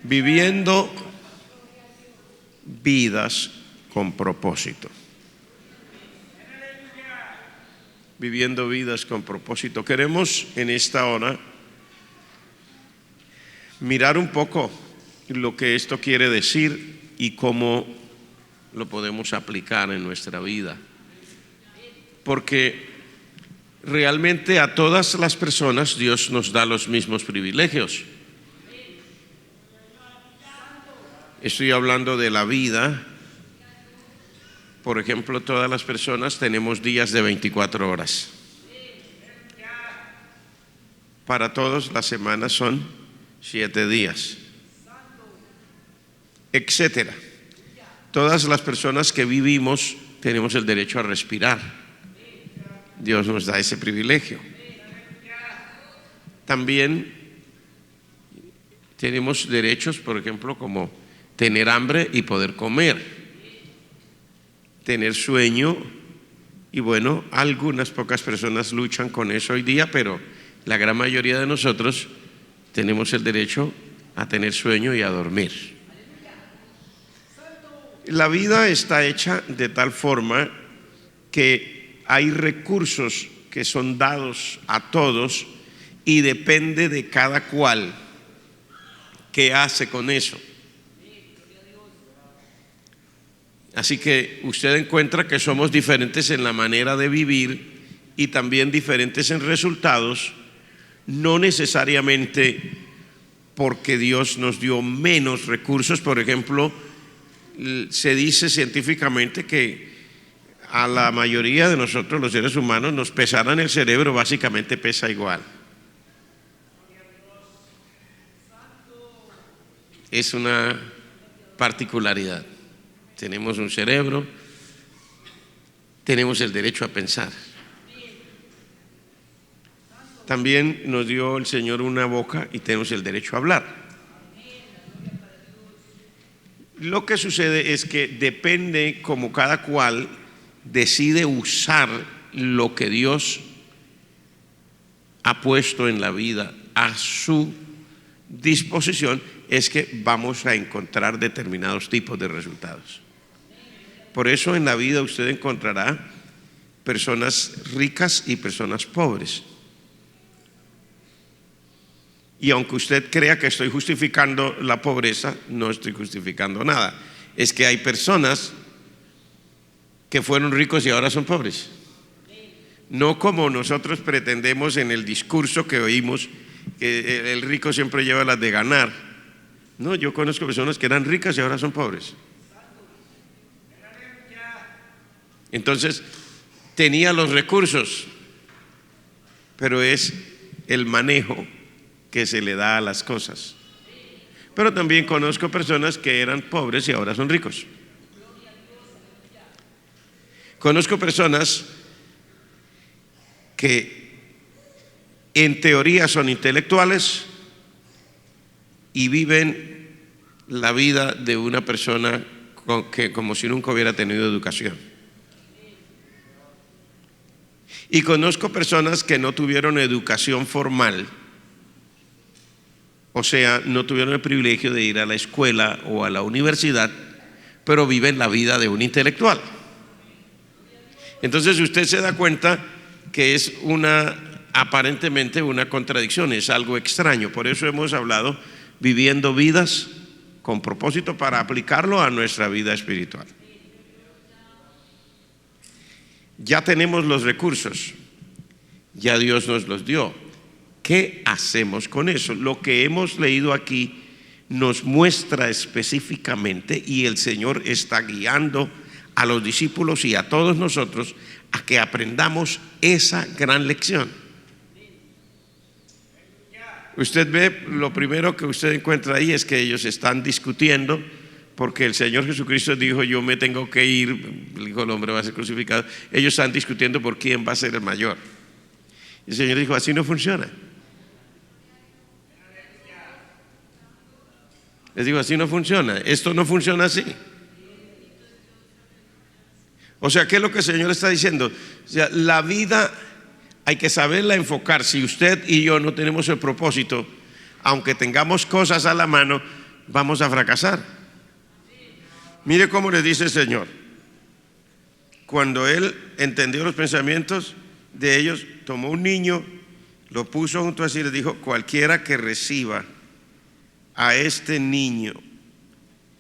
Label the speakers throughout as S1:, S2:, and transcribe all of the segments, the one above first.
S1: Viviendo vidas con propósito. Viviendo vidas con propósito. Queremos en esta hora mirar un poco lo que esto quiere decir y cómo lo podemos aplicar en nuestra vida. Porque realmente a todas las personas Dios nos da los mismos privilegios. Estoy hablando de la vida. Por ejemplo, todas las personas tenemos días de 24 horas. Para todos las semanas son 7 días, etcétera. Todas las personas que vivimos tenemos el derecho a respirar. Dios nos da ese privilegio. También tenemos derechos, por ejemplo, como tener hambre y poder comer, tener sueño, y bueno, algunas pocas personas luchan con eso hoy día, pero la gran mayoría de nosotros tenemos el derecho a tener sueño y a dormir. La vida está hecha de tal forma que hay recursos que son dados a todos y depende de cada cual qué hace con eso. Así que usted encuentra que somos diferentes en la manera de vivir y también diferentes en resultados, no necesariamente porque Dios nos dio menos recursos. Por ejemplo, se dice científicamente que a la mayoría de nosotros, los seres humanos, nos pesarán el cerebro, básicamente pesa igual. Es una particularidad. Tenemos un cerebro, tenemos el derecho a pensar. También nos dio el Señor una boca y tenemos el derecho a hablar. Lo que sucede es que depende como cada cual decide usar lo que Dios ha puesto en la vida a su disposición, es que vamos a encontrar determinados tipos de resultados. Por eso en la vida usted encontrará personas ricas y personas pobres. Y aunque usted crea que estoy justificando la pobreza, no estoy justificando nada. Es que hay personas que fueron ricos y ahora son pobres. No como nosotros pretendemos en el discurso que oímos, que el rico siempre lleva las de ganar. No, yo conozco personas que eran ricas y ahora son pobres. Entonces, tenía los recursos, pero es el manejo que se le da a las cosas. Pero también conozco personas que eran pobres y ahora son ricos. Conozco personas que en teoría son intelectuales y viven la vida de una persona que como si nunca hubiera tenido educación. Y conozco personas que no tuvieron educación formal, o sea, no tuvieron el privilegio de ir a la escuela o a la universidad, pero viven la vida de un intelectual. Entonces usted se da cuenta que es aparentemente una contradicción, es algo extraño. Por eso hemos hablado viviendo vidas con propósito para aplicarlo a nuestra vida espiritual. Ya tenemos los recursos, ya Dios nos los dio. ¿Qué hacemos con eso? Lo que hemos leído aquí nos muestra específicamente, y el Señor está guiando a los discípulos y a todos nosotros a que aprendamos esa gran lección. Usted ve, lo primero que usted encuentra ahí es que ellos están discutiendo, porque el Señor Jesucristo dijo: yo me tengo que ir, el Hijo del Hombre va a ser crucificado. Ellos están discutiendo por quién va a ser el mayor. El Señor dijo: así no funciona. Les digo, así no funciona, esto no funciona así. O sea, ¿qué es lo que el Señor está diciendo? O sea, la vida hay que saberla enfocar. Si usted y yo no tenemos el propósito, aunque tengamos cosas a la mano, vamos a fracasar. Mire cómo le dice el Señor. Cuando Él entendió los pensamientos de ellos, tomó un niño, lo puso junto a sí y le dijo: cualquiera que reciba a este niño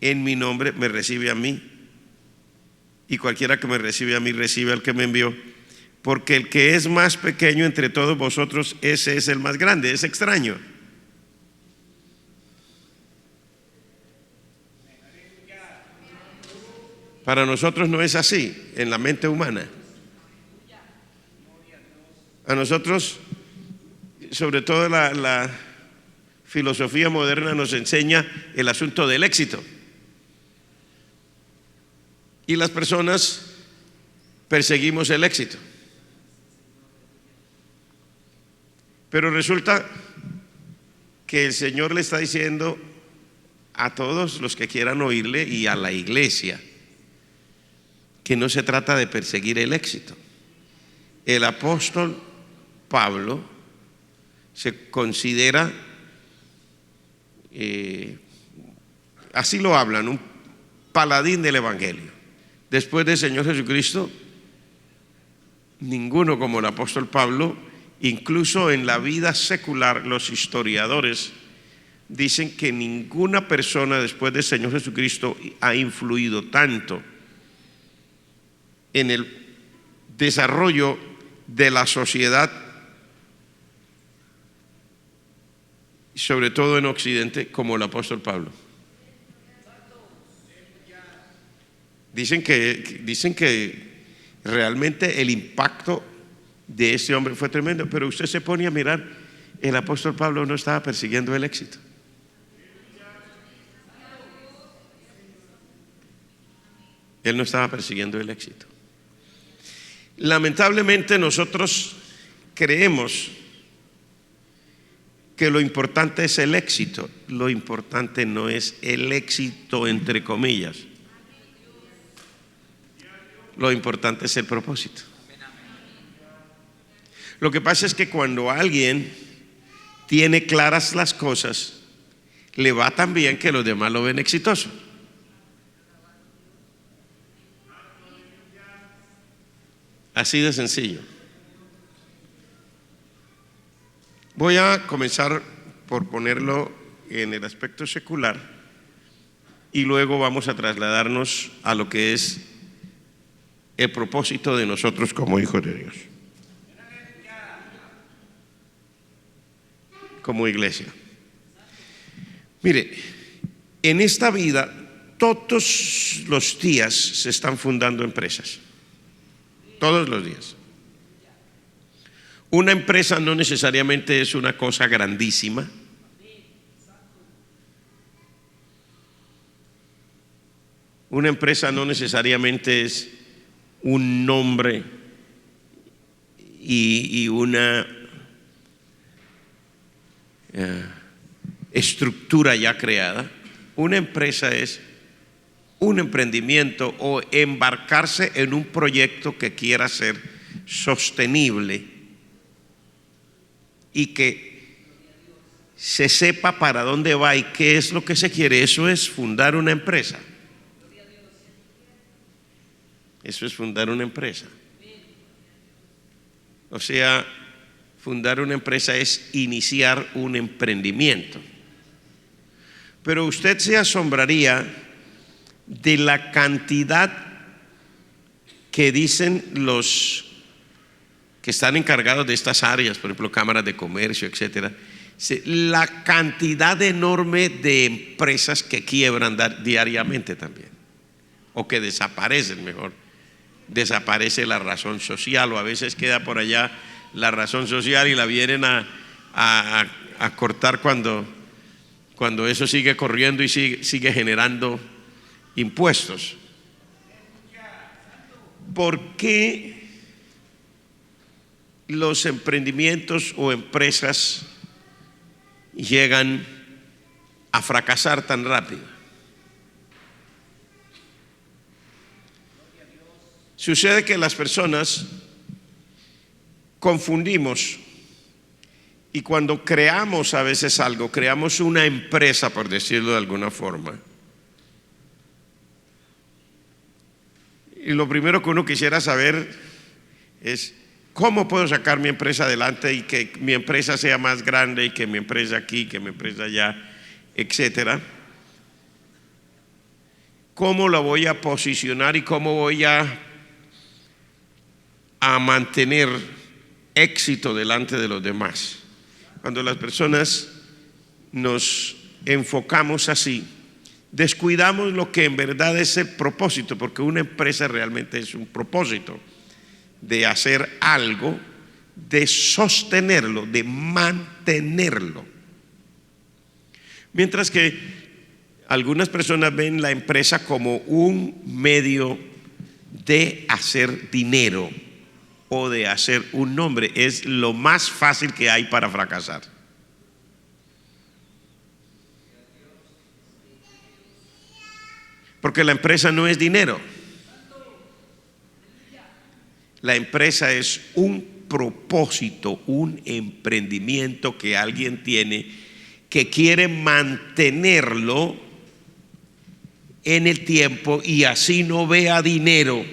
S1: en mi nombre, me recibe a mí. Y cualquiera que me recibe a mí, recibe al que me envió. Porque el que es más pequeño entre todos vosotros, ese es el más grande. Es extraño. Para nosotros no es así en la mente humana. A nosotros, sobre todo la filosofía moderna, nos enseña el asunto del éxito. Y las personas perseguimos el éxito. Pero resulta que el Señor le está diciendo a todos los que quieran oírle y a la iglesia que no se trata de perseguir el éxito. El apóstol Pablo se considera, así lo hablan, un paladín del evangelio. Después del Señor Jesucristo, ninguno como el apóstol Pablo. Incluso en la vida secular, los historiadores dicen que ninguna persona después del Señor Jesucristo ha influido tanto en el desarrollo de la sociedad, sobre todo en Occidente, como el apóstol Pablo. Dicen que realmente el impacto de ese hombre fue tremendo, pero usted se pone a mirar, el apóstol Pablo no estaba persiguiendo el éxito. Él no estaba persiguiendo el éxito. Lamentablemente nosotros creemos que lo importante es el éxito. Lo importante no es el éxito, entre comillas. Lo importante es el propósito. Lo que pasa es que cuando alguien tiene claras las cosas, le va tan bien que los demás lo ven exitoso. Así de sencillo. Voy a comenzar por ponerlo en el aspecto secular y luego vamos a trasladarnos a lo que es el propósito de nosotros como hijos de Dios, como iglesia. Mire, en esta vida todos los días se están fundando empresas. Todos los días. Una empresa no necesariamente es una cosa grandísima. Una empresa no necesariamente es un nombre y una estructura ya creada. Una empresa es un emprendimiento o embarcarse en un proyecto que quiera ser sostenible y que se sepa para dónde va y qué es lo que se quiere. Eso es fundar una empresa. Eso es fundar una empresa. O sea, fundar una empresa es iniciar un emprendimiento. Pero usted se asombraría de la cantidad que dicen los que están encargados de estas áreas, por ejemplo, cámaras de comercio, etcétera, la cantidad enorme de empresas que quiebran diariamente también, o que desaparecen, mejor. Desaparece la razón social, o a veces queda por allá la razón social y la vienen a cortar cuando eso sigue corriendo y sigue generando impuestos. ¿Por qué los emprendimientos o empresas llegan a fracasar tan rápido? Sucede que las personas confundimos Y cuando creamos a veces algo, creamos una empresa, por decirlo de alguna forma. Y lo primero que uno quisiera saber es cómo puedo sacar mi empresa adelante y que mi empresa sea más grande y que mi empresa aquí, que mi empresa allá, etcétera. ¿Cómo la voy a posicionar y cómo voy a mantener éxito delante de los demás? Cuando las personas nos enfocamos así, descuidamos lo que en verdad es el propósito, porque una empresa realmente es un propósito de hacer algo, de sostenerlo, de mantenerlo. Mientras que algunas personas ven la empresa como un medio de hacer dinero o de hacer un nombre. Es lo más fácil que hay para fracasar. Porque la empresa no es dinero. La empresa es un propósito, un emprendimiento que alguien tiene que quiere mantenerlo en el tiempo y así no vea dinero.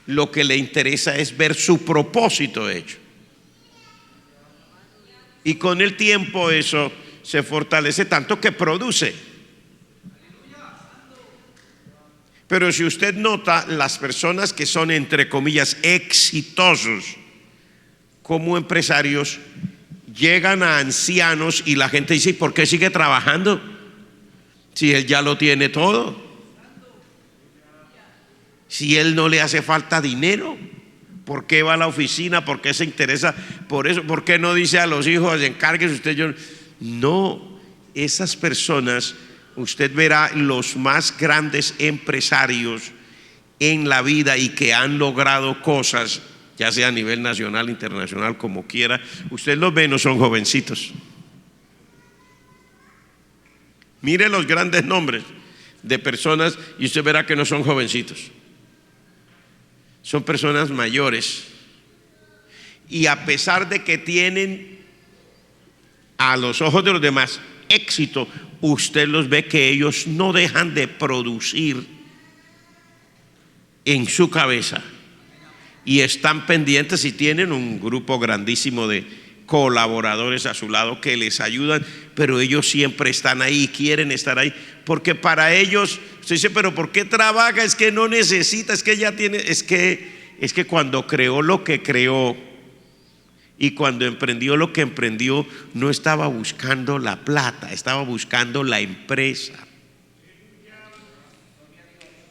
S1: Lo que le interesa es ver su propósito hecho. Y con el tiempo eso se fortalece tanto que produce. Pero si usted nota, las personas que son, entre comillas, exitosos como empresarios, llegan a ancianos y la gente dice: ¿por qué sigue trabajando? Si él ya lo tiene todo. Si él no le hace falta dinero, ¿por qué va a la oficina? ¿Por qué se interesa por eso? ¿Por qué no dice a los hijos: encárguese usted? Yo no, esas personas, usted verá los más grandes empresarios en la vida y que han logrado cosas, ya sea a nivel nacional, internacional, como quiera. Usted los ve, no son jovencitos. Mire los grandes nombres de personas y usted verá que no son jovencitos. Son personas mayores. Y a pesar de que tienen, a los ojos de los demás, éxito, usted los ve que ellos no dejan de producir en su cabeza y están pendientes y tienen un grupo grandísimo de colaboradores a su lado que les ayudan, pero ellos siempre están ahí y quieren estar ahí, porque para ellos, usted dice: pero ¿por qué trabaja? Es que no necesita, es que ya tiene, es que cuando creó lo que creó y cuando emprendió lo que emprendió, no estaba buscando la plata, estaba buscando la empresa.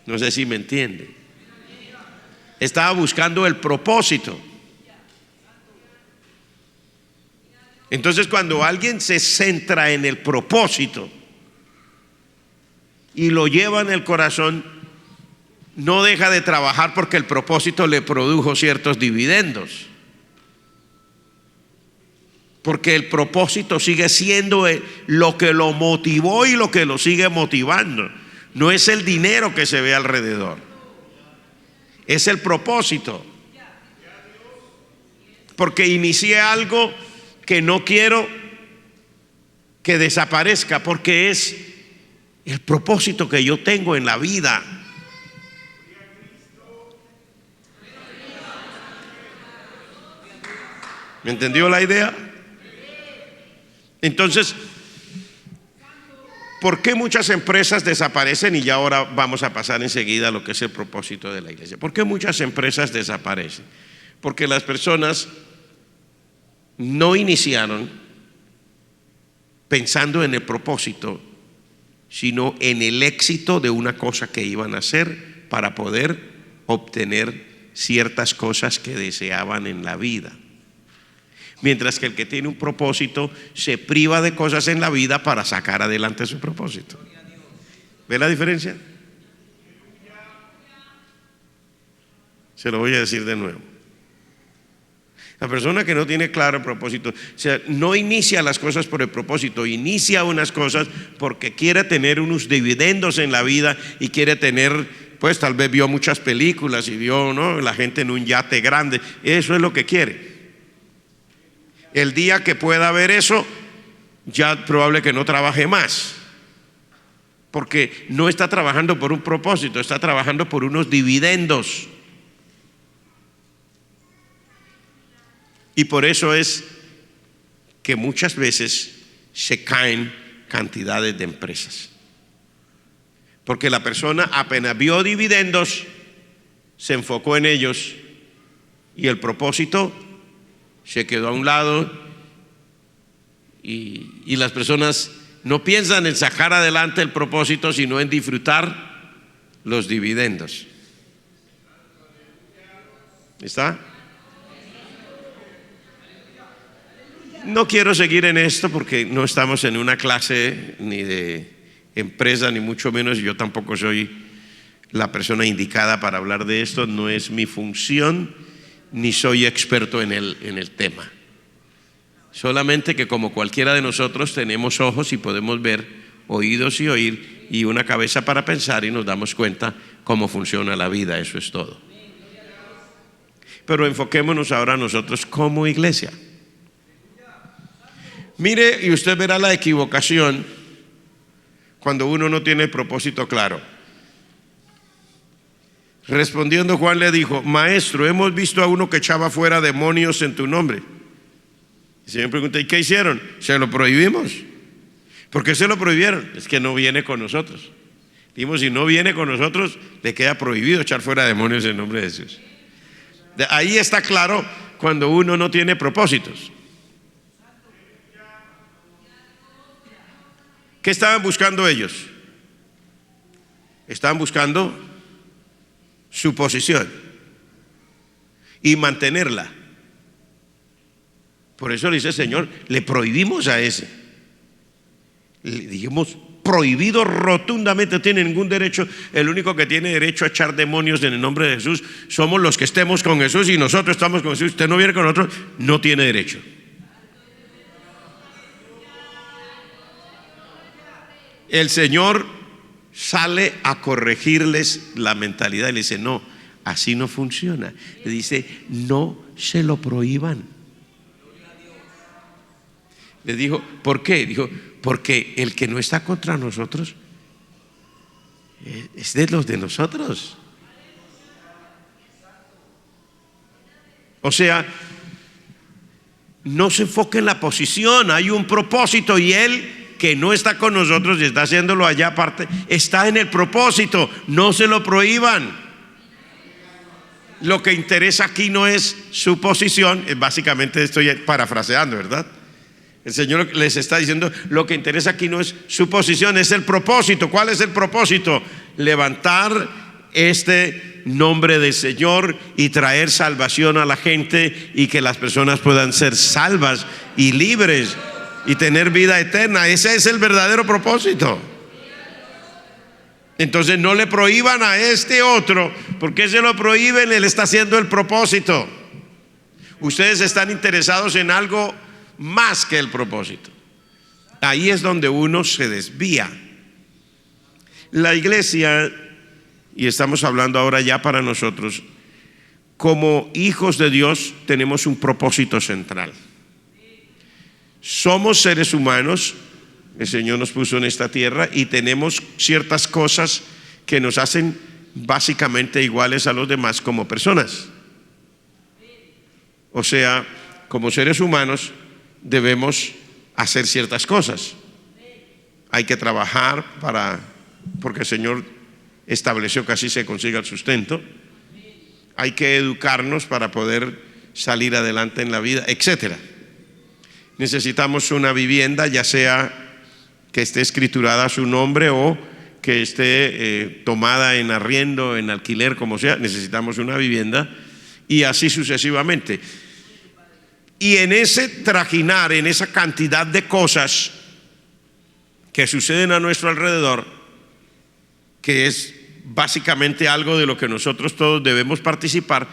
S1: No sé si me entiende. Estaba buscando el propósito. Entonces, cuando alguien se centra en el propósito y lo lleva en el corazón, no deja de trabajar porque el propósito le produjo ciertos dividendos. Porque el propósito sigue siendo lo que lo motivó y lo que lo sigue motivando. No es el dinero que se ve alrededor, es el propósito. Porque inicié algo que no quiero que desaparezca, porque es el propósito que yo tengo en la vida. ¿Me entendió la idea? Entonces, ¿por qué muchas empresas desaparecen? Y ya ahora vamos a pasar enseguida a lo que es el propósito de la iglesia. ¿Por qué muchas empresas desaparecen? Porque las personas no iniciaron pensando en el propósito, sino en el éxito de una cosa que iban a hacer para poder obtener ciertas cosas que deseaban en la vida. Mientras que el que tiene un propósito se priva de cosas en la vida para sacar adelante su propósito. ¿Ve la diferencia? Se lo voy a decir de nuevo. La persona que no tiene claro el propósito, o sea, no inicia las cosas por el propósito, inicia unas cosas porque quiere tener unos dividendos en la vida y quiere tener, pues tal vez vio muchas películas y vio, ¿no?, la gente en un yate grande. Eso es lo que quiere. El día que pueda haber eso, ya probable que no trabaje más, porque no está trabajando por un propósito, está trabajando por unos dividendos. Y por eso es que muchas veces se caen cantidades de empresas, porque la persona apenas vio dividendos, se enfocó en ellos y el propósito se quedó a un lado, y las personas no piensan en sacar adelante el propósito, sino en disfrutar los dividendos. ¿Está? No quiero seguir en esto porque no estamos en una clase ni de empresa, ni mucho menos. Yo tampoco soy la persona indicada para hablar de esto. No es mi función, ni soy experto en el tema. Solamente que como cualquiera de nosotros tenemos ojos y podemos ver, oídos y oír, y una cabeza para pensar, y nos damos cuenta cómo funciona la vida. Eso es todo. Pero enfoquémonos ahora nosotros como iglesia. Mire, y usted verá la equivocación cuando uno no tiene el propósito claro. Respondiendo, Juan le dijo: Maestro, hemos visto a uno que echaba fuera demonios en tu nombre. El Señor pregunta: ¿y qué hicieron? Se lo prohibimos. ¿Por qué se lo prohibieron? Es que no viene con nosotros. Dijimos, si no viene con nosotros, le queda prohibido echar fuera demonios en nombre de Jesús. Ahí está claro cuando uno no tiene propósitos. ¿Qué estaban buscando ellos? Estaban buscando su posición y mantenerla. Por eso le dice el Señor: le prohibimos a ese. Le dijimos: prohibido rotundamente, no tiene ningún derecho. El único que tiene derecho a echar demonios en el nombre de Jesús somos los que estemos con Jesús, y nosotros estamos con Jesús. Usted no viene con nosotros, no tiene derecho. El Señor sale a corregirles la mentalidad y le dice: no, así no funciona. Le dice: no se lo prohíban. Le dijo: ¿por qué? Dijo: porque el que no está contra nosotros es de los de nosotros. O sea, no se enfoque en la posición, hay un propósito, y él que no está con nosotros y está haciéndolo allá aparte, está en el propósito. No se lo prohíban. Lo que interesa aquí no es su posición. Básicamente estoy parafraseando, ¿verdad? El Señor les está diciendo: lo que interesa aquí no es su posición, es el propósito. ¿Cuál es el propósito? Levantar este nombre del Señor y traer salvación a la gente, y que las personas puedan ser salvas y libres y tener vida eterna. Ese es el verdadero propósito. Entonces no le prohíban a este otro. ¿Por qué se lo prohíben? Él está haciendo el propósito. Ustedes están interesados en algo más que el propósito. Ahí es donde uno se desvía. La iglesia, y estamos hablando ahora ya para nosotros, como hijos de Dios, tenemos un propósito central. Somos seres humanos, el Señor nos puso en esta tierra, y tenemos ciertas cosas que nos hacen básicamente iguales a los demás como personas. O sea, como seres humanos debemos hacer ciertas cosas. Hay que trabajar porque el Señor estableció que así se consiga el sustento. Hay que educarnos para poder salir adelante en la vida, etcétera. Necesitamos una vivienda, ya sea que esté escriturada a su nombre o que esté tomada en arriendo, en alquiler, como sea. Necesitamos una vivienda, y así sucesivamente. Y en ese trajinar, en esa cantidad de cosas que suceden a nuestro alrededor, que es básicamente algo de lo que nosotros todos debemos participar,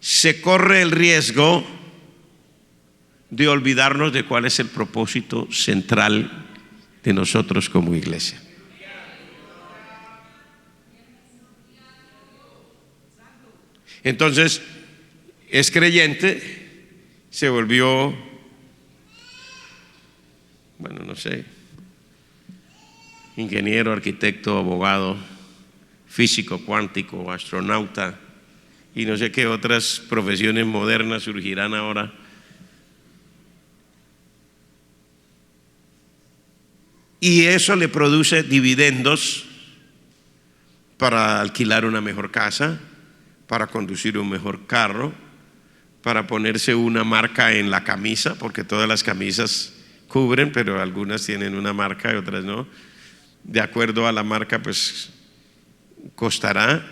S1: se corre el riesgo de olvidarnos de cuál es el propósito central de nosotros como iglesia. Entonces, es creyente, se volvió bueno, no sé, ingeniero, arquitecto, abogado, físico cuántico, astronauta y no sé qué otras profesiones modernas surgirán ahora. Y eso le produce dividendos para alquilar una mejor casa, para conducir un mejor carro, para ponerse una marca en la camisa, porque todas las camisas cubren, pero algunas tienen una marca y otras no. De acuerdo a la marca, pues costará.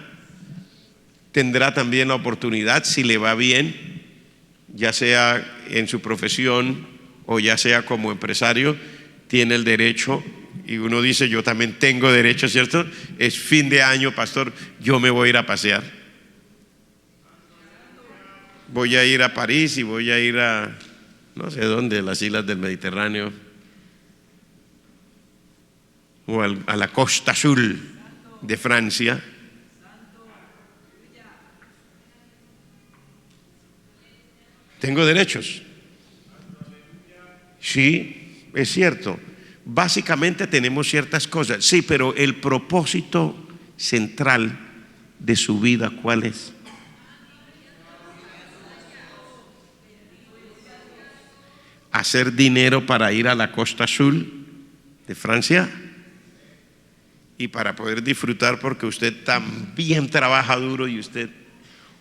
S1: Tendrá también la oportunidad, si le va bien, ya sea en su profesión o ya sea como empresario, tiene el derecho, y uno dice, yo también tengo derecho, ¿cierto? Es fin de año, pastor, yo me voy a ir a pasear. Voy a ir a París y voy a ir a no sé dónde, las islas del Mediterráneo, o a la costa sur de Francia. ¿Tengo derechos? Sí, es cierto. Básicamente tenemos ciertas cosas, sí, pero el propósito central de su vida, ¿cuál es? Hacer dinero para ir a la costa sur de Francia y para poder disfrutar, porque usted también trabaja duro y usted,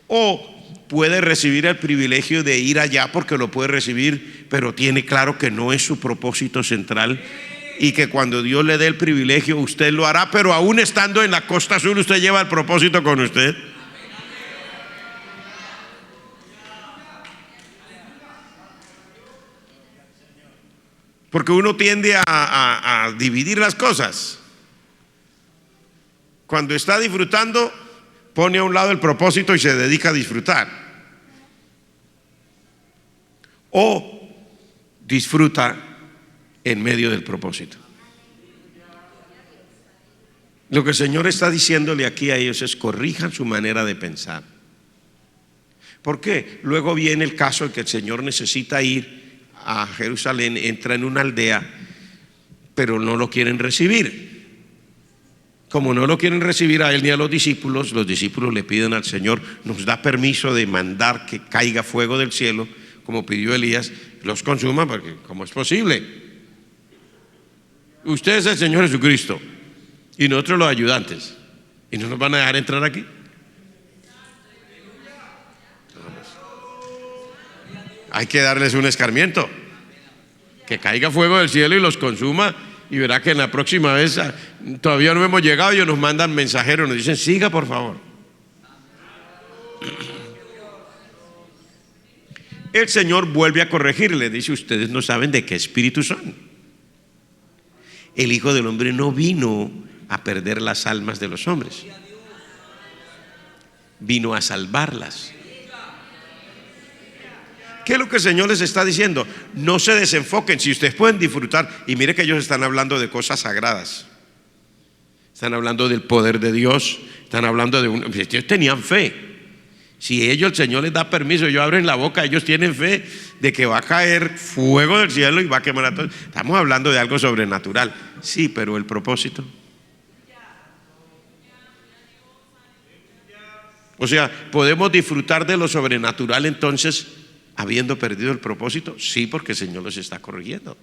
S1: o puede recibir el privilegio de ir allá porque lo puede recibir, pero tiene claro que no es su propósito central y que cuando Dios le dé el privilegio usted lo hará, pero aún estando en la costa sur usted lleva el propósito con usted. Porque uno tiende a dividir las cosas. Cuando está disfrutando, pone a un lado el propósito y se dedica a disfrutar. O disfruta en medio del propósito. Lo que el Señor está diciéndole aquí a ellos es: corrijan su manera de pensar. ¿Por qué? Luego viene el caso en que el Señor necesita ir a Jerusalén, entra en una aldea, pero no lo quieren recibir. Como no lo quieren recibir a él ni a los discípulos le piden al Señor: nos da permiso de mandar que caiga fuego del cielo, como pidió Elías, los consuma, porque ¿cómo es posible? Usted es el Señor Jesucristo y nosotros los ayudantes, ¿y no nos van a dejar entrar aquí? Hay que darles un escarmiento, que caiga fuego del cielo y los consuma, y verá que en la próxima vez todavía no hemos llegado, ellos nos mandan mensajeros, nos dicen: siga por favor. El Señor vuelve a corregirle, dice: ustedes no saben de qué espíritu son. El Hijo del Hombre no vino a perder las almas de los hombres, vino a salvarlas. ¿Qué es lo que el Señor les está diciendo? No se desenfoquen, si ustedes pueden disfrutar. Y mire que ellos están hablando de cosas sagradas, están hablando del poder de Dios, están hablando de ellos tenían fe. Si ellos, el Señor les da permiso, ellos abren la boca, ellos tienen fe de que va a caer fuego del cielo y va a quemar a todos. Estamos hablando de algo sobrenatural, sí, pero el propósito. O sea, ¿podemos disfrutar de lo sobrenatural entonces habiendo perdido el propósito? Sí, porque el Señor los está corrigiendo.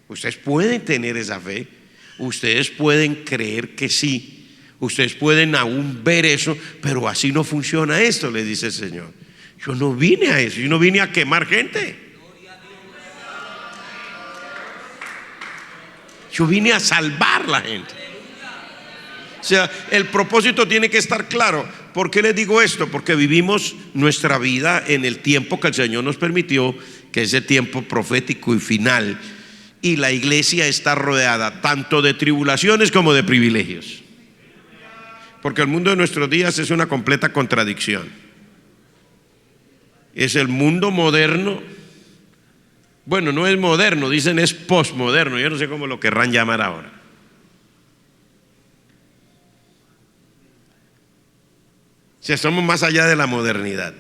S1: Ustedes pueden tener esa fe, ustedes pueden creer que sí, ustedes pueden aún ver eso, pero así no funciona esto, le dice el Señor. Yo no vine a eso, yo no vine a quemar gente. Yo vine a salvar la gente. O sea, el propósito tiene que estar claro. ¿Por qué les digo esto? Porque vivimos nuestra vida en el tiempo que el Señor nos permitió, que es el tiempo profético y final. Y la iglesia está rodeada tanto de tribulaciones como de privilegios. Porque el mundo de nuestros días es una completa contradicción. Es el mundo moderno. Bueno, no es moderno, dicen es posmoderno. Yo no sé cómo lo querrán llamar ahora. O sea, somos más allá de la modernidad.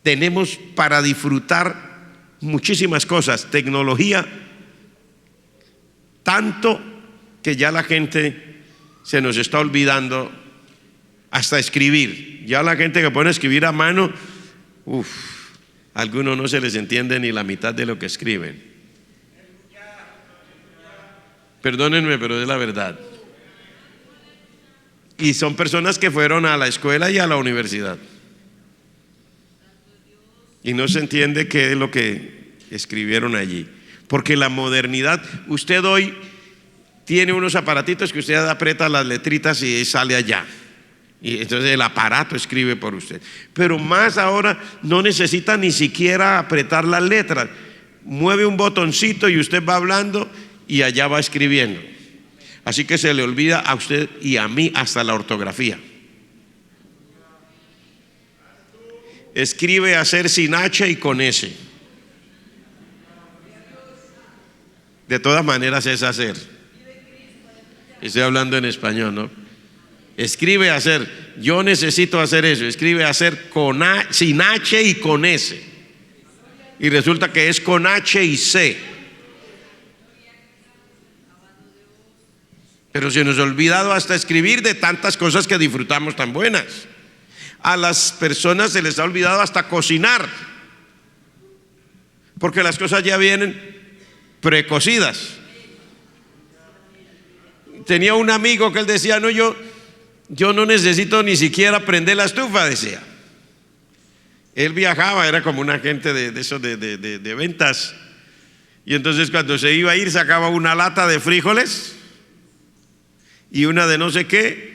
S1: Tenemos para disfrutar muchísimas cosas, tecnología, tanto que ya la gente se nos está olvidando hasta escribir. Ya la gente que pone a escribir a mano, a algunos no se les entiende ni la mitad de lo que escriben. Perdónenme, pero es la verdad. Y son personas que fueron a la escuela y a la universidad. Y no se entiende qué es lo que escribieron allí. Porque la modernidad, usted hoy tiene unos aparatitos que usted aprieta las letritas y sale allá. Y entonces el aparato escribe por usted. Pero más ahora no necesita ni siquiera apretar las letras. Mueve un botoncito y usted va hablando y allá va escribiendo. Así que se le olvida a usted y a mí hasta la ortografía. Escribe hacer sin H y con S. De todas maneras es hacer. Estoy hablando en español, ¿no? Escribe hacer. Yo necesito hacer eso. Escribe hacer sin H y con S. Y resulta que es con H y C. Pero se nos ha olvidado hasta escribir de tantas cosas que disfrutamos tan buenas. A las personas se les ha olvidado hasta cocinar, porque las cosas ya vienen precocidas. Tenía un amigo que él decía, no, yo no necesito ni siquiera prender la estufa, decía. Él viajaba, era como un agente de ventas. Y entonces cuando se iba a ir sacaba una lata de frijoles y una de no sé qué,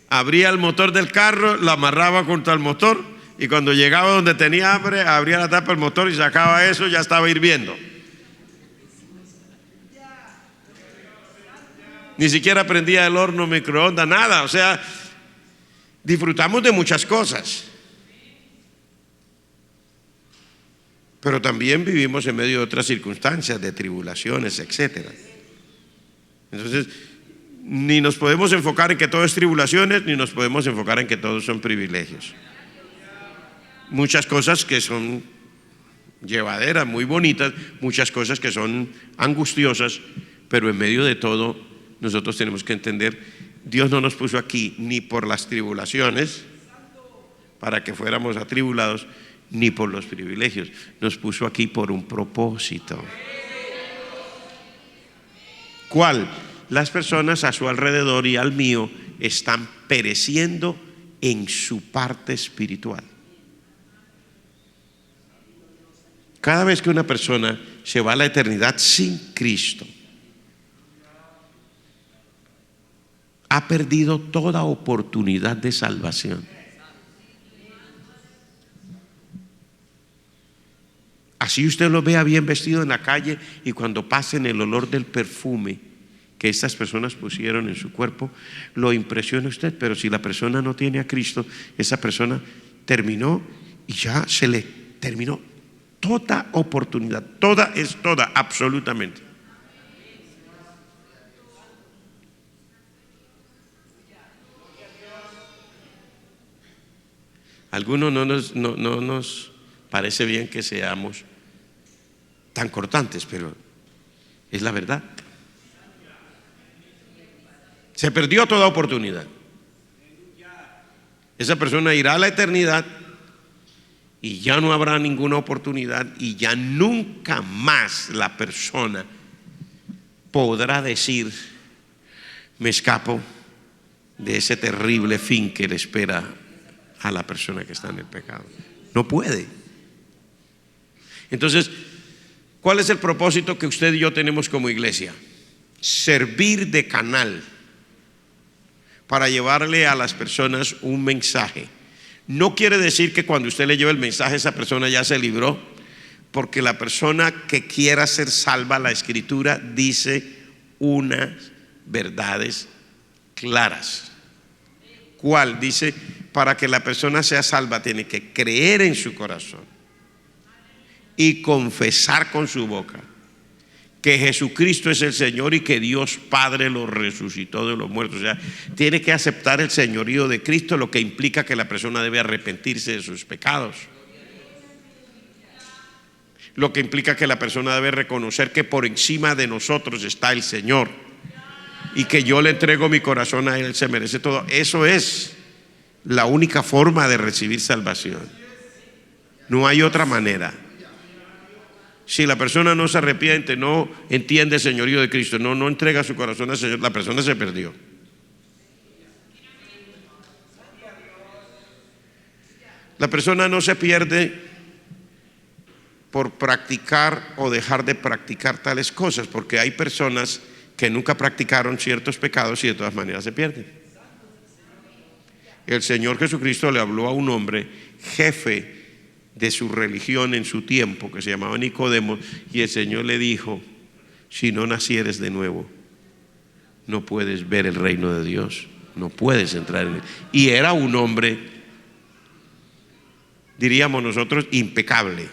S1: abría el motor del carro, la amarraba contra el motor y cuando llegaba donde tenía hambre, abría la tapa del motor y sacaba eso, ya estaba hirviendo. Ni siquiera prendía el horno, microondas, nada. O sea, disfrutamos de muchas cosas, pero también vivimos en medio de otras circunstancias, de tribulaciones, etcétera. Entonces, ni nos podemos enfocar en que todo es tribulaciones, ni nos podemos enfocar en que todos son privilegios. Muchas cosas que son llevaderas, muy bonitas, muchas cosas que son angustiosas, pero en medio de todo nosotros tenemos que entender, Dios no nos puso aquí ni por las tribulaciones para que fuéramos atribulados, ni por los privilegios. Nos puso aquí por un propósito. ¿Cuál? Las personas a su alrededor y al mío están pereciendo en su parte espiritual. Cada vez que una persona se va a la eternidad sin Cristo, ha perdido toda oportunidad de salvación. Así usted lo vea bien vestido en la calle y cuando pasen el olor del perfume que estas personas pusieron en su cuerpo, lo impresiona usted. Pero si la persona no tiene a Cristo, esa persona terminó y ya se le terminó toda oportunidad. Toda es toda, absolutamente. Algunos no nos parece bien que seamos tan cortantes, pero es la verdad. Se perdió toda oportunidad. Esa persona irá a la eternidad y ya no habrá ninguna oportunidad y ya nunca más la persona podrá decir, me escapo de ese terrible fin que le espera a la persona que está en el pecado. No puede. Entonces, ¿cuál es el propósito que usted y yo tenemos como iglesia? Servir de canal para llevarle a las personas un mensaje. No quiere decir que cuando usted le lleve el mensaje esa persona ya se libró, porque la persona que quiera ser salva, la Escritura dice unas verdades claras. ¿Cuál? Dice, para que la persona sea salva tiene que creer en su corazón y confesar con su boca que Jesucristo es el Señor y que Dios Padre lo resucitó de los muertos. O sea, tiene que aceptar el señorío de Cristo, lo que implica que la persona debe arrepentirse de sus pecados. lo que implica que la persona debe reconocer que por encima de nosotros está el Señor y que yo le entrego mi corazón a Él, se merece todo. Eso es la única forma de recibir salvación. No hay otra manera. Si la persona no se arrepiente, no entiende el señorío de Cristo, no entrega su corazón al Señor, la persona se perdió. La persona no se pierde por practicar o dejar de practicar tales cosas, porque hay personas que nunca practicaron ciertos pecados y de todas maneras se pierden. El Señor Jesucristo le habló a un hombre, jefe de su religión en su tiempo, que se llamaba Nicodemo, y el Señor le dijo: si no nacieres de nuevo, no puedes ver el reino de Dios, no puedes entrar en él. Y era un hombre, diríamos nosotros, impecable.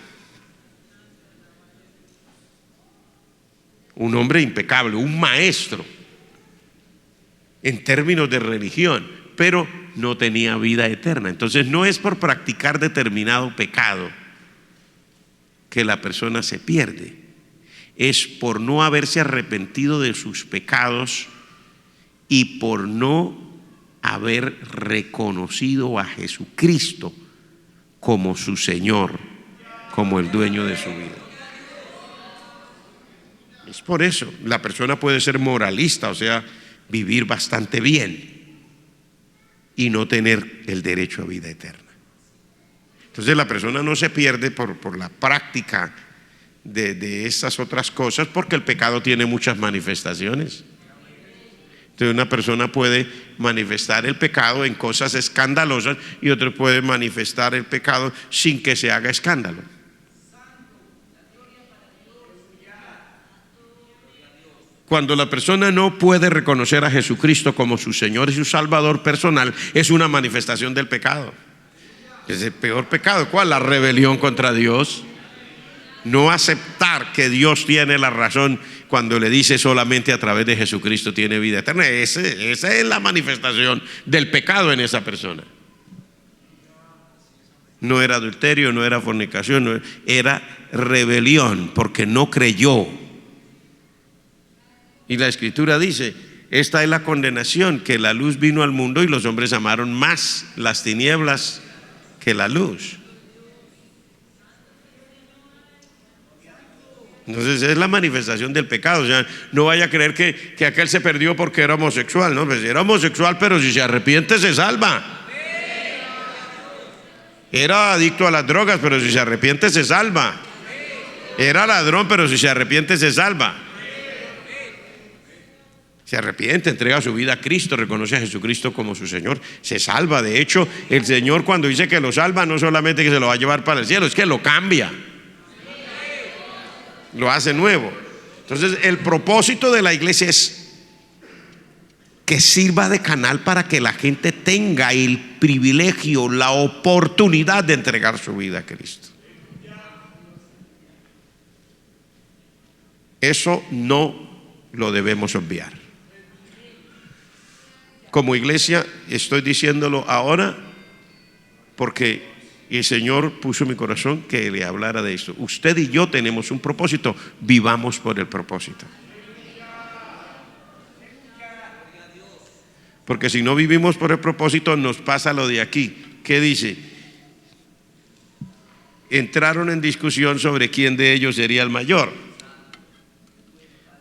S1: Un hombre impecable, un maestro en términos de religión, pero no tenía vida eterna. Entonces no es por practicar determinado pecado que la persona se pierde, es por no haberse arrepentido de sus pecados y por no haber reconocido a Jesucristo como su Señor, como el dueño de su vida. Es por eso, la persona puede ser moralista, o sea, vivir bastante bien y no tener el derecho a vida eterna. Entonces la persona no se pierde por la práctica de esas otras cosas, porque el pecado tiene muchas manifestaciones. Entonces una persona puede manifestar el pecado en cosas escandalosas y otro puede manifestar el pecado sin que se haga escándalo. Cuando la persona no puede reconocer a Jesucristo como su Señor y su Salvador personal, es una manifestación del pecado. Es el peor pecado. ¿Cuál? La rebelión contra Dios. No aceptar que Dios tiene la razón cuando le dice solamente a través de Jesucristo tiene vida eterna. Esa es la manifestación del pecado en esa persona. No era adulterio, no era fornicación, era rebelión porque no creyó. Y la Escritura dice: esta es la condenación, que la luz vino al mundo y los hombres amaron más las tinieblas que la luz. Entonces es la manifestación del pecado. O sea, no vaya a creer que aquel se perdió porque era homosexual. No, pues era homosexual, pero si se arrepiente se salva. Era adicto a las drogas, pero si se arrepiente se salva. Era ladrón, pero si se arrepiente se salva. Se arrepiente, entrega su vida a Cristo, reconoce a Jesucristo como su Señor, se salva. De hecho, el Señor, cuando dice que lo salva, no solamente que se lo va a llevar para el cielo, es que lo cambia, lo hace nuevo. Entonces el propósito de la iglesia es que sirva de canal para que la gente tenga el privilegio, la oportunidad de entregar su vida a Cristo. Eso no lo debemos obviar. Como iglesia estoy diciéndolo ahora porque el Señor puso en mi corazón que le hablara de esto. Usted y yo tenemos un propósito, vivamos por el propósito. Porque si no vivimos por el propósito, nos pasa lo de aquí. ¿Qué dice? Entraron en discusión sobre quién de ellos sería el mayor.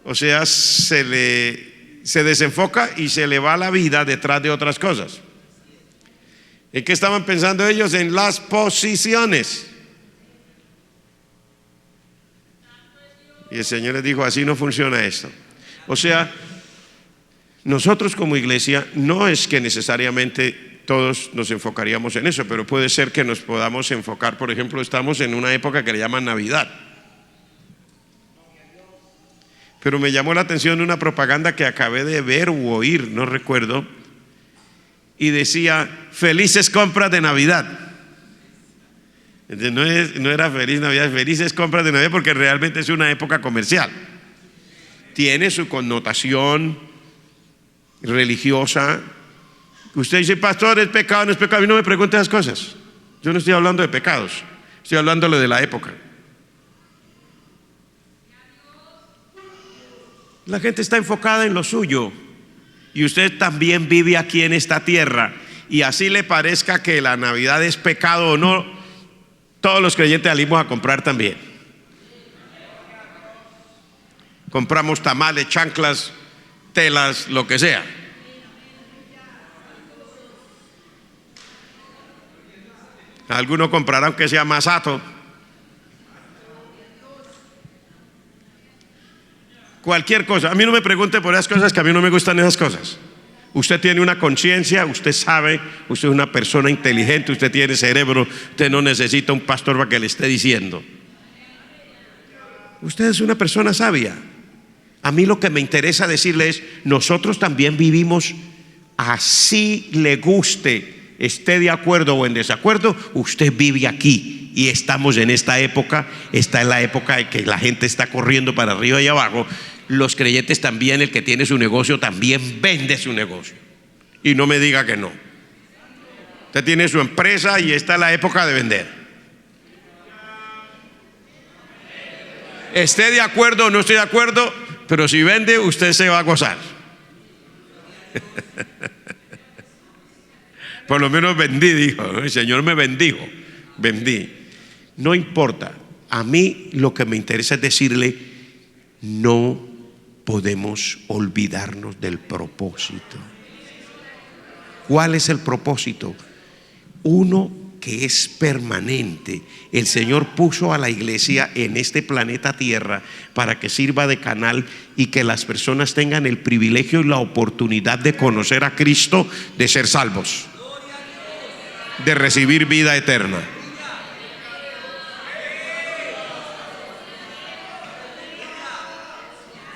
S1: O sea, se desenfoca y se le va la vida detrás de otras cosas. ¿En qué estaban pensando ellos? En las posiciones. Y el Señor les dijo: así no funciona esto. O sea, nosotros como iglesia no es que necesariamente todos nos enfocaríamos en eso, pero puede ser que nos podamos enfocar. Por ejemplo, estamos en una época que le llaman Navidad. Pero me llamó la atención una propaganda que acabé de ver u oír, no recuerdo, y decía: felices compras de Navidad. Entonces no era feliz Navidad, felices compras de Navidad, porque realmente es una época comercial. Tiene su connotación religiosa. Usted dice: pastor, ¿es pecado o no es pecado? A mí no me pregunte esas cosas. Yo no estoy hablando de pecados, estoy hablando de la época. La gente está enfocada en lo suyo. Y usted también vive aquí en esta tierra. Y así le parezca que la Navidad es pecado o no, todos los creyentes salimos a comprar también. Compramos tamales, chanclas, telas, lo que sea. Algunos comprarán que sea masato. Cualquier cosa. A mí no me pregunte por esas cosas, que a mí no me gustan esas cosas. Usted tiene una conciencia, usted sabe, usted es una persona inteligente, usted tiene cerebro, usted no necesita un pastor para que le esté diciendo. Usted es una persona sabia. A mí lo que me interesa decirle es, nosotros también vivimos así, le guste, esté de acuerdo o en desacuerdo, usted vive aquí y estamos en esta época. Esta es la época de que la gente está corriendo para arriba y abajo. Los creyentes también, el que tiene su negocio también vende su negocio, y no me diga que no. Usted tiene su empresa y esta es la época de vender. Esté de acuerdo o no esté de acuerdo, pero si vende, usted se va a gozar. Por lo menos vendí, dijo. El Señor me bendijo. Vendí. No importa. A mí lo que me interesa es decirle, no podemos olvidarnos del propósito. ¿Cuál es el propósito? Uno que es permanente. El Señor puso a la iglesia en este planeta Tierra para que sirva de canal y que las personas tengan el privilegio y la oportunidad de conocer a Cristo, de ser salvos, de recibir vida eterna.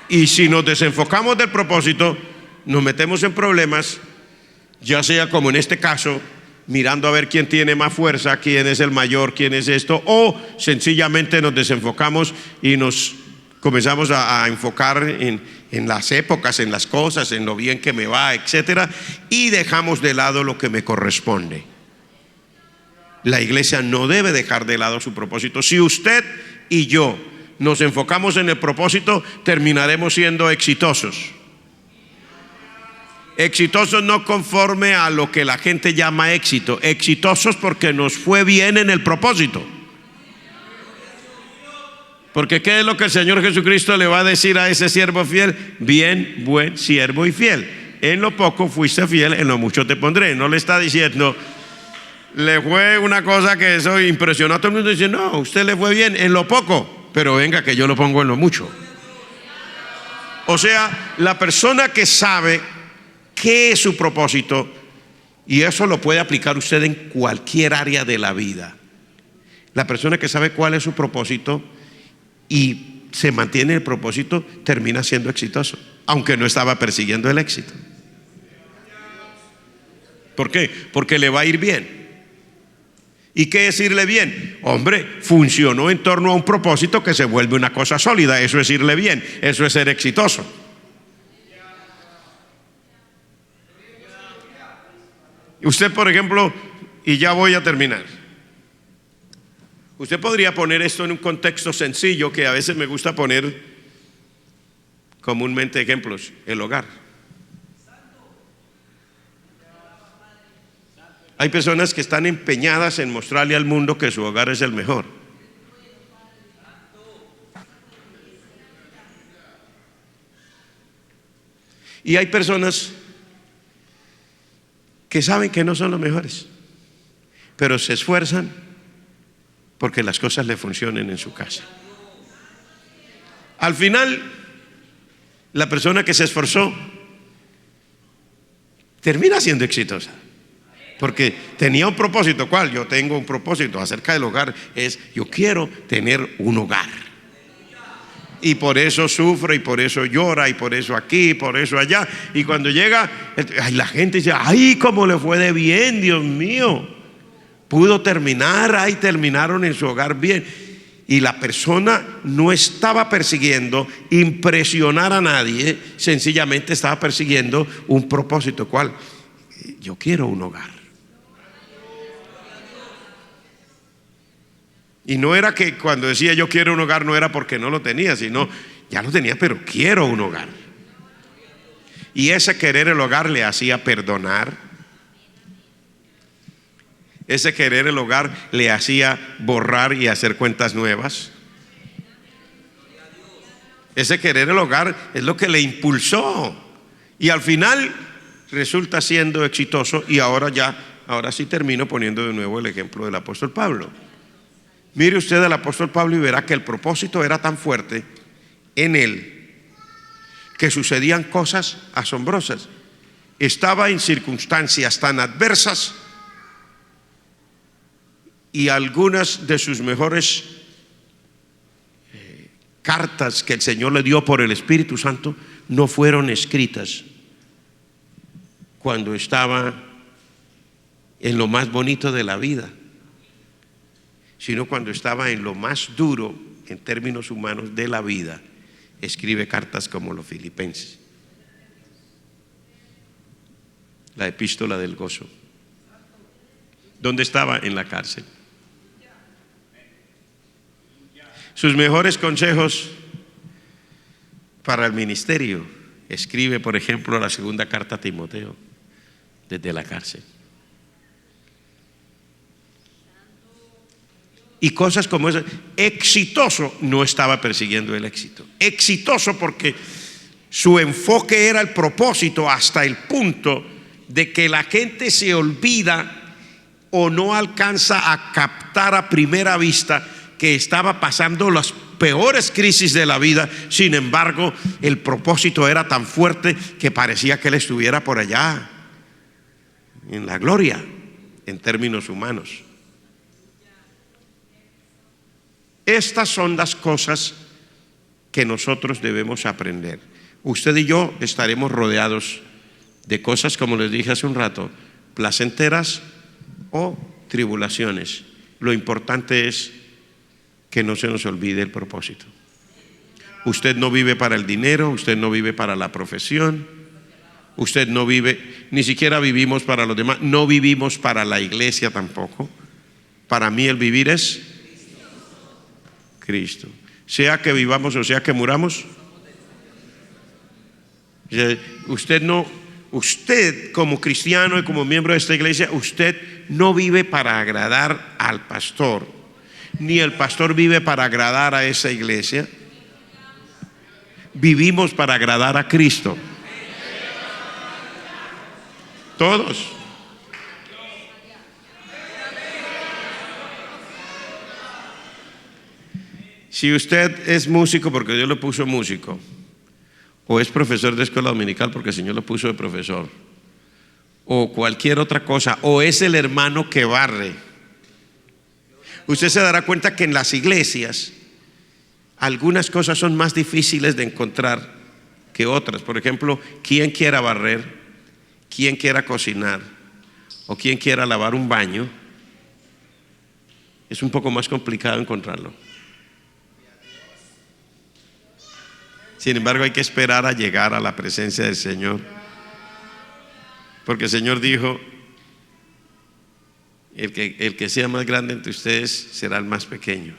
S1: Y si nos desenfocamos del propósito, nos metemos en problemas, ya sea como en este caso, mirando a ver quién tiene más fuerza, quién es el mayor, quién es esto, o sencillamente nos desenfocamos y nos comenzamos a enfocar en las épocas, en las cosas, en lo bien que me va, etcétera, y dejamos de lado lo que me corresponde. La iglesia no debe dejar de lado su propósito. Si usted y yo nos enfocamos en el propósito, terminaremos siendo exitosos. Exitosos no conforme a lo que la gente llama éxito, exitosos porque nos fue bien en el propósito. Porque ¿qué es lo que el Señor Jesucristo le va a decir a ese siervo fiel? Bien, buen siervo y fiel. En lo poco fuiste fiel, en lo mucho te pondré. No le está diciendo, le fue una cosa que eso impresionó a todo el mundo. Dice, no, usted le fue bien en lo poco, pero venga que yo lo pongo en lo mucho. O sea, la persona que sabe qué es su propósito, y eso lo puede aplicar usted en cualquier área de la vida. La persona que sabe cuál es su propósito y se mantiene en el propósito, termina siendo exitoso, aunque no estaba persiguiendo el éxito. ¿Por qué? Porque le va a ir bien. ¿Y qué es irle bien? Hombre, funcionó en torno a un propósito que se vuelve una cosa sólida. Eso es irle bien, eso es ser exitoso. Usted, por ejemplo, y ya voy a terminar, usted podría poner esto en un contexto sencillo que a veces me gusta poner comúnmente ejemplos: el hogar. Hay personas que están empeñadas en mostrarle al mundo que su hogar es el mejor. Y hay personas que saben que no son los mejores, pero se esfuerzan porque las cosas le funcionen en su casa. Al final, la persona que se esforzó termina siendo exitosa, porque tenía un propósito. ¿Cuál? Yo tengo un propósito acerca del hogar, es yo quiero tener un hogar. Y por eso sufre, y por eso llora, y por eso aquí, y por eso allá. Y cuando llega, la gente dice, ay, cómo le fue de bien, Dios mío. Pudo terminar, ay, terminaron en su hogar bien. Y la persona no estaba persiguiendo impresionar a nadie, sencillamente estaba persiguiendo un propósito. ¿Cuál? Yo quiero un hogar. Y no era que cuando decía yo quiero un hogar no era porque no lo tenía, sino ya lo tenía, pero quiero un hogar. Y ese querer el hogar le hacía perdonar. Ese querer el hogar le hacía borrar y hacer cuentas nuevas. Ese querer el hogar es lo que le impulsó. Y al final resulta siendo exitoso. Y ahora sí termino poniendo de nuevo el ejemplo del apóstol Pablo. Mire usted al apóstol Pablo y verá que el propósito era tan fuerte en él que sucedían cosas asombrosas. Estaba en circunstancias tan adversas y algunas de sus mejores cartas que el Señor le dio por el Espíritu Santo no fueron escritas cuando estaba en lo más bonito de la vida, sino cuando estaba en lo más duro en términos humanos de la vida. Escribe cartas como los Filipenses, la epístola del gozo. ¿Dónde estaba? En la cárcel. Sus mejores consejos para el ministerio, escribe por ejemplo la segunda carta a Timoteo desde la cárcel. Y cosas como esas. Exitoso, no estaba persiguiendo el éxito. Exitoso porque su enfoque era el propósito, hasta el punto de que la gente se olvida o no alcanza a captar a primera vista que estaba pasando las peores crisis de la vida. Sin embargo, el propósito era tan fuerte que parecía que él estuviera por allá en la gloria en términos humanos. Estas son las cosas que nosotros debemos aprender. Usted y yo estaremos rodeados de cosas, como les dije hace un rato, placenteras o tribulaciones. Lo importante es que no se nos olvide el propósito. Usted no vive para el dinero, usted no vive para la profesión, usted no vive, ni siquiera vivimos para los demás, no vivimos para la iglesia tampoco. Para mí el vivir es Cristo. Sea que vivamos o sea que muramos. Usted como cristiano y como miembro de esta iglesia, usted no vive para agradar al pastor, ni el pastor vive para agradar a esa iglesia. Vivimos para agradar a Cristo. Todos. Si usted es músico porque Dios lo puso músico, o es profesor de escuela dominical porque el Señor lo puso de profesor, o cualquier otra cosa, o es el hermano que barre, usted se dará cuenta que en las iglesias algunas cosas son más difíciles de encontrar que otras. Por ejemplo, quien quiera barrer, quien quiera cocinar o quien quiera lavar un baño, es un poco más complicado encontrarlo. Sin embargo, hay que esperar a llegar a la presencia del Señor, porque el Señor dijo: el que sea más grande entre ustedes será el más pequeño.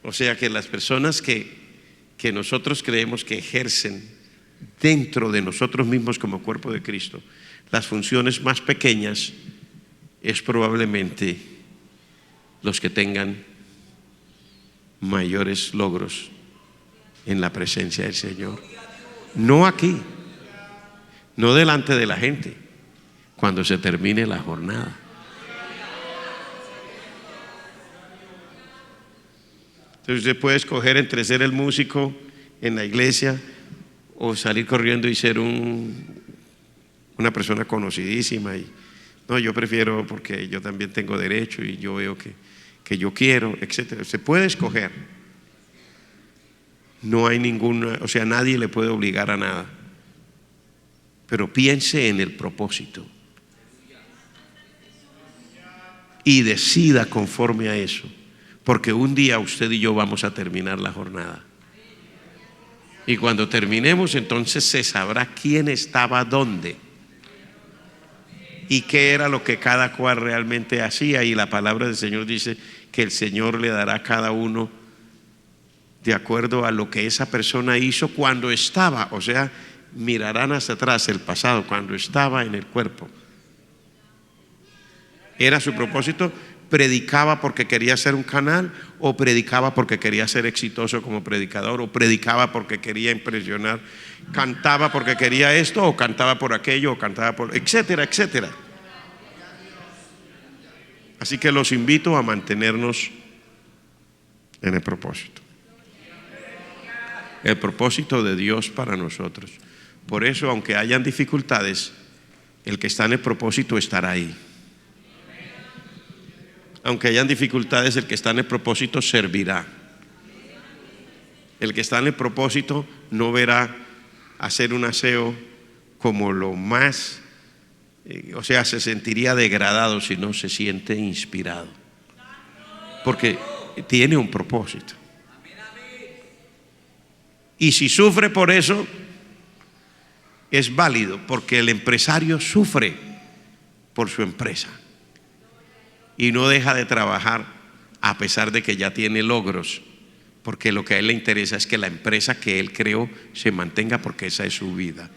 S1: O sea que las personas que nosotros creemos que ejercen dentro de nosotros mismos como cuerpo de Cristo las funciones más pequeñas, es probablemente los que tengan mayores logros en la presencia del Señor. No aquí, no delante de la gente, cuando se termine la jornada. Entonces usted puede escoger entre ser el músico en la iglesia o salir corriendo y ser una persona conocidísima. Y no, yo prefiero porque yo también tengo derecho y yo veo que yo quiero, etcétera. Se puede escoger. No hay ninguna, o sea, nadie le puede obligar a nada. Pero piense en el propósito y decida conforme a eso, porque un día usted y yo vamos a terminar la jornada. Y cuando terminemos, entonces se sabrá quién estaba dónde y qué era lo que cada cual realmente hacía. Y la palabra del Señor dice que el Señor le dará a cada uno de acuerdo a lo que esa persona hizo cuando estaba, o sea, mirarán hacia atrás el pasado, cuando estaba en el cuerpo. ¿Era su propósito? ¿Predicaba porque quería hacer un canal? ¿O predicaba porque quería ser exitoso como predicador? ¿O predicaba porque quería impresionar? ¿Cantaba porque quería esto? ¿O cantaba por aquello? ¿O cantaba por...? Etcétera, etcétera. Así que los invito a mantenernos en el propósito. El propósito de Dios para nosotros. Por eso, aunque hayan dificultades, el que está en el propósito estará ahí. Aunque hayan dificultades, el que está en el propósito servirá. El que está en el propósito no verá hacer un aseo como lo más, o sea, se sentiría degradado si no se siente inspirado. Porque tiene un propósito. Y si sufre por eso, es válido, porque el empresario sufre por su empresa y no deja de trabajar a pesar de que ya tiene logros, porque lo que a él le interesa es que la empresa que él creó se mantenga, porque esa es su vida.